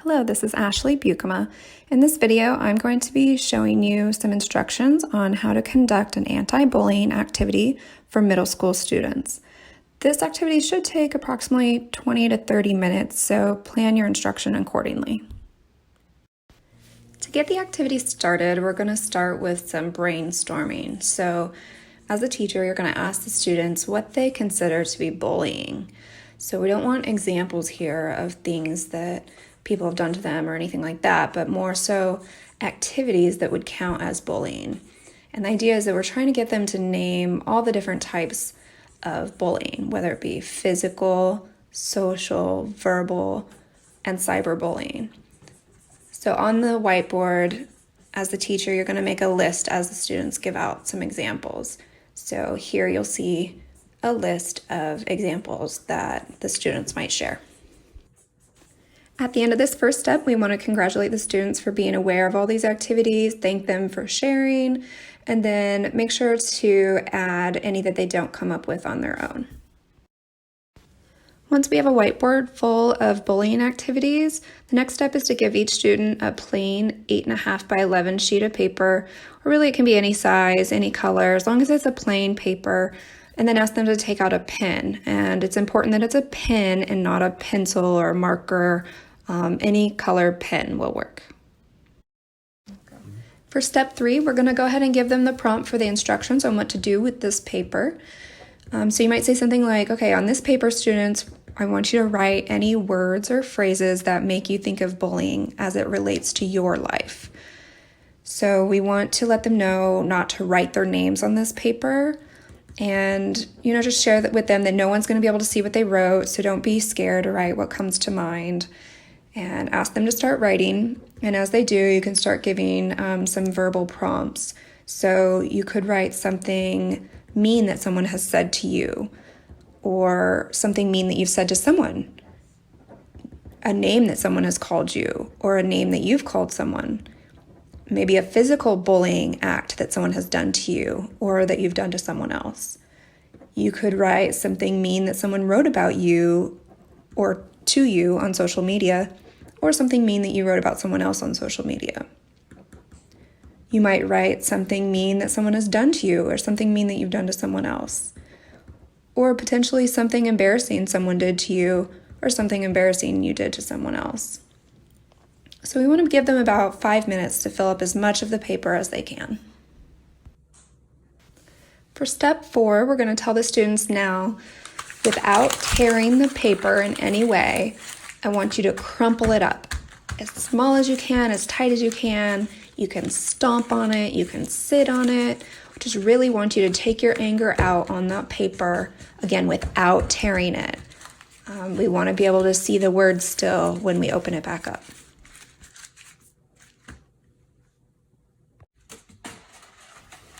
Hello, this is Ashley Beukema. In this video, I'm going to be showing you some instructions on how to conduct an anti-bullying activity for middle school students. This activity should take approximately 20 to 30 minutes, so plan your instruction accordingly. To get the activity started, we're going to start with some brainstorming. So as a teacher, you're going to ask the students what they consider to be bullying. So we don't want examples here of things that people have done to them or anything like that, but more so activities that would count as bullying. And the idea is that we're trying to get them to name all the different types of bullying, whether it be physical, social, verbal, and cyberbullying. So on the whiteboard, as the teacher, you're going to make a list as the students give out some examples. So here you'll see a list of examples that the students might share. At the end of this first step, we want to congratulate the students for being aware of all these activities, thank them for sharing, and then make sure to add any that they don't come up with on their own. Once we have a whiteboard full of bullying activities, the next step is to give each student a plain 8.5 by 11 sheet of paper, or really it can be any size, any color, as long as it's a plain paper, and then ask them to take out a pen. And it's important that it's a pen and not a pencil or a marker. Any color pen will work. For step 3, we're going to go ahead and give them the prompt for the instructions on what to do with this paper. So you might say something like, okay, on this paper, students, I want you to write any words or phrases that make you think of bullying as it relates to your life. So we want to let them know not to write their names on this paper, and just share that with them that no one's going to be able to see what they wrote, so don't be scared to write what comes to mind. And ask them to start writing, and as they do, you can start giving some verbal prompts. So you could write something mean that someone has said to you, or something mean that you've said to someone, a name that someone has called you, or a name that you've called someone, maybe a physical bullying act that someone has done to you or that you've done to someone else. You could write something mean that someone wrote about you or to you on social media, or something mean that you wrote about someone else on social media. You might write something mean that someone has done to you, or something mean that you've done to someone else. Or potentially something embarrassing someone did to you, or something embarrassing you did to someone else. So we want to give them about 5 minutes to fill up as much of the paper as they can. For step 4, we're going to tell the students now, without tearing the paper in any way, I want you to crumple it up as small as you can, as tight as you can. You can stomp on it, you can sit on it. We just really want you to take your anger out on that paper, again, without tearing it. We want to be able to see the words still when we open it back up.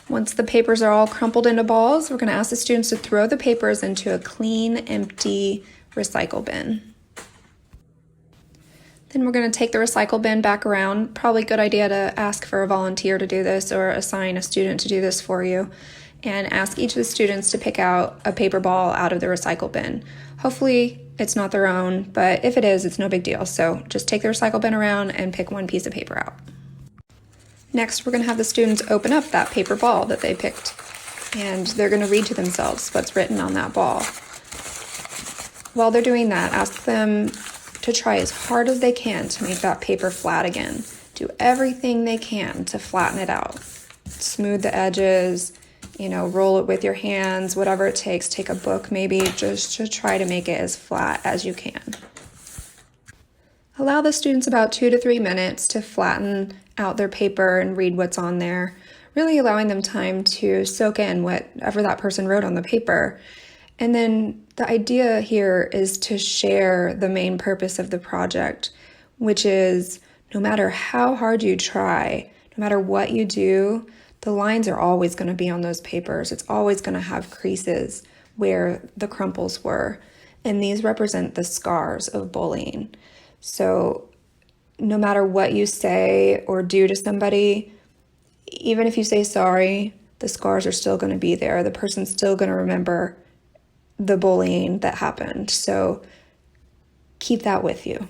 Once the papers are all crumpled into balls, we're going to ask the students to throw the papers into a clean, empty recycle bin. Then we're going to take the recycle bin back around. Probably a good idea to ask for a volunteer to do this or assign a student to do this for you. And ask each of the students to pick out a paper ball out of the recycle bin. Hopefully it's not their own, but if it is, it's no big deal. So just take the recycle bin around and pick one piece of paper out. Next, we're going to have the students open up that paper ball that they picked, and they're going to read to themselves what's written on that ball. While they're doing that, ask them to try as hard as they can to make that paper flat again. Do everything they can to flatten it out. Smooth the edges, roll it with your hands, whatever it takes. Take a book maybe just to try to make it as flat as you can. Allow the students about 2 to 3 minutes to flatten out their paper and read what's on there, really allowing them time to soak in whatever that person wrote on the paper. And then the idea here is to share the main purpose of the project, which is no matter how hard you try, no matter what you do, the lines are always going to be on those papers. It's always going to have creases where the crumples were. And these represent the scars of bullying. So no matter what you say or do to somebody, even if you say sorry, the scars are still going to be there. The person's still going to remember the bullying that happened. So keep that with you.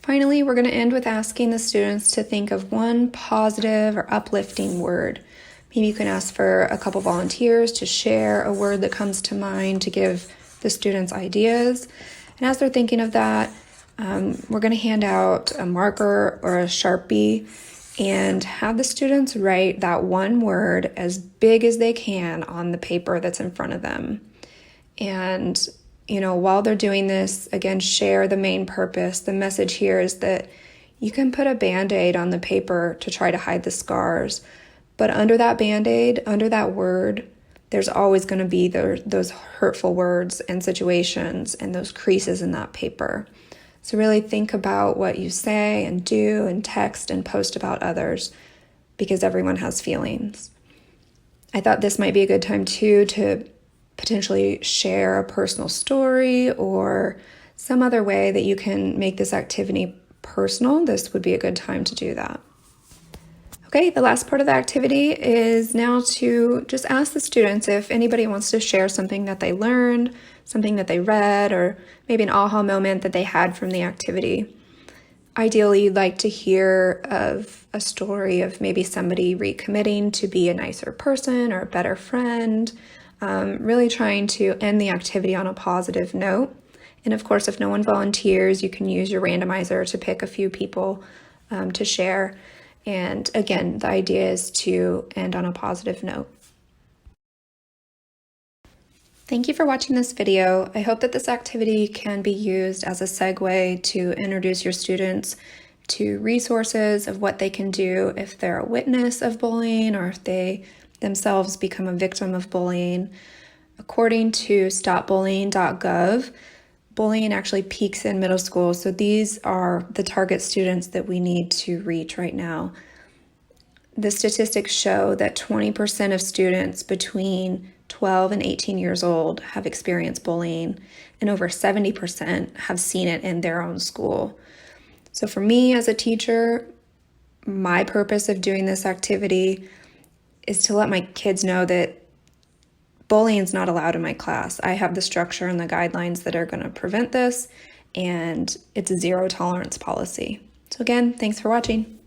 Finally, we're going to end with asking the students to think of one positive or uplifting word. Maybe you can ask for a couple volunteers to share a word that comes to mind to give the students ideas. And as they're thinking of that, we're going to hand out a marker or a Sharpie and have the students write that one word as big as they can on the paper that's in front of them. And, while they're doing this, again, share the main purpose. The message here is that you can put a Band-Aid on the paper to try to hide the scars, but under that Band-Aid, under that word, there's always going to be those hurtful words and situations and those creases in that paper. So really think about what you say and do and text and post about others, because everyone has feelings. I thought this might be a good time too to potentially share a personal story or some other way that you can make this activity personal. This would be a good time to do that. Okay, the last part of the activity is now to just ask the students if anybody wants to share something that they learned, something that they read, or maybe an aha moment that they had from the activity. Ideally, you'd like to hear of a story of maybe somebody recommitting to be a nicer person or a better friend, really trying to end the activity on a positive note. And of course, if no one volunteers, you can use your randomizer to pick a few people to share. And again, the idea is to end on a positive note. Thank you for watching this video. I hope that this activity can be used as a segue to introduce your students to resources of what they can do if they're a witness of bullying or if they themselves become a victim of bullying. According to stopbullying.gov, bullying actually peaks in middle school, so these are the target students that we need to reach right now. The statistics show that 20% of students between 12 and 18 years old have experienced bullying, and over 70% have seen it in their own school. So for me as a teacher, my purpose of doing this activity is to let my kids know that bullying is not allowed in my class. I have the structure and the guidelines that are going to prevent this, and it's a zero tolerance policy. So again, thanks for watching.